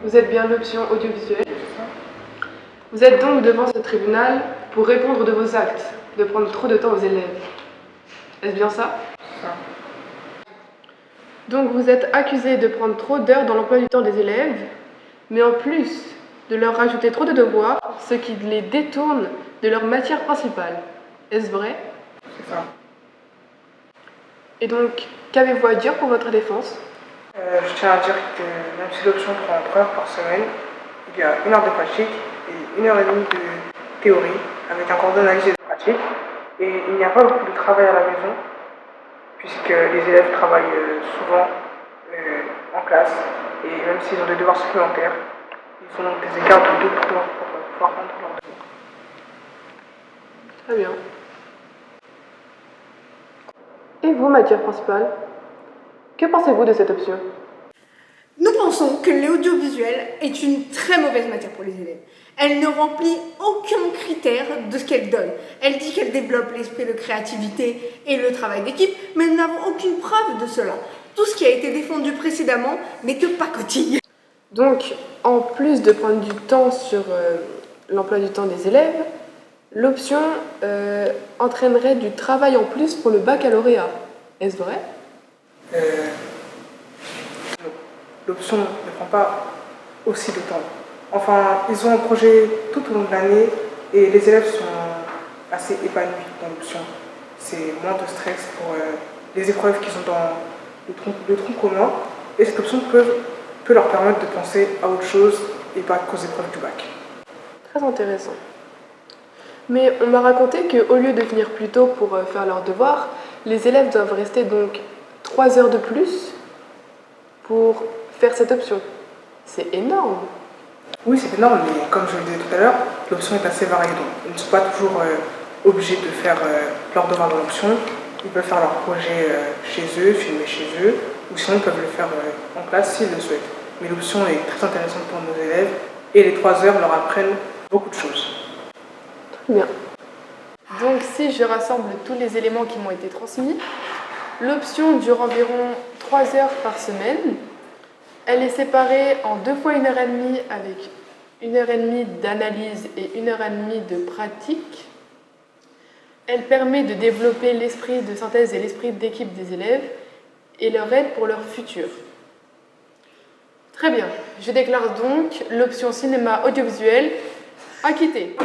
Vous êtes bien l'option audiovisuelle. Vous êtes donc devant ce tribunal pour répondre de vos actes, de prendre trop de temps aux élèves. Est-ce bien ça? Donc vous êtes accusé de prendre trop d'heures dans l'emploi du temps des élèves, mais en plus de leur rajouter trop de devoirs, ce qui les détourne de leur matière principale. Est-ce vrai? C'est ça. Et donc, qu'avez-vous à dire pour votre défense? Je tiens à dire que même si l'option prend 3 heures par semaine, il y a 1 heure de pratique et 1 heure et demie de théorie avec un cours d'analyse et de pratique. Et il n'y a pas beaucoup de travail à la maison, puisque les élèves travaillent souvent en classe, et même s'ils ont des devoirs supplémentaires, ils ont des écarts de 2-3 heures pour pouvoir rendre leurs devoirs. Très bien. Et vous, matière principale, que pensez-vous de cette option? Nous pensons que l'audiovisuel est une très mauvaise matière pour les élèves. Elle ne remplit aucun critère de ce qu'elle donne. Elle dit qu'elle développe l'esprit de créativité et le travail d'équipe, mais nous n'avons aucune preuve de cela. Tout ce qui a été défendu précédemment n'est que pacotille. Donc, en plus de prendre du temps sur l'emploi du temps des élèves, l'option entraînerait du travail en plus pour le baccalauréat. Est-ce vrai? Non. L'option ne prend pas aussi de temps. Enfin, ils ont un projet tout au long de l'année et les élèves sont assez épanouis dans l'option. C'est moins de stress pour les épreuves qu'ils ont dans le tronc commun, et cette option peut leur permettre de penser à autre chose et pas qu'aux épreuves du bac. Très intéressant. Mais on m'a raconté qu'au lieu de venir plus tôt pour faire leurs devoirs, les élèves doivent rester donc 3 heures de plus pour faire cette option. C'est énorme. Oui, c'est énorme, mais comme je le disais tout à l'heure, l'option est assez variée. Donc, ils ne sont pas toujours obligés de faire leurs devoirs dans l'option. Ils peuvent faire leur projet chez eux, filmer chez eux, ou sinon ils peuvent le faire en classe s'ils le souhaitent. Mais l'option est très intéressante pour nos élèves et les 3 heures leur apprennent beaucoup de choses. Très bien. Donc si je rassemble tous les éléments qui m'ont été transmis, l'option dure environ 3 heures par semaine. Elle est séparée en 2 fois 1h30 avec 1h30 d'analyse et 1h30 de pratique. Elle permet de développer l'esprit de synthèse et l'esprit d'équipe des élèves et leur aide pour leur futur. Très bien, je déclare donc l'option cinéma audiovisuel acquittée.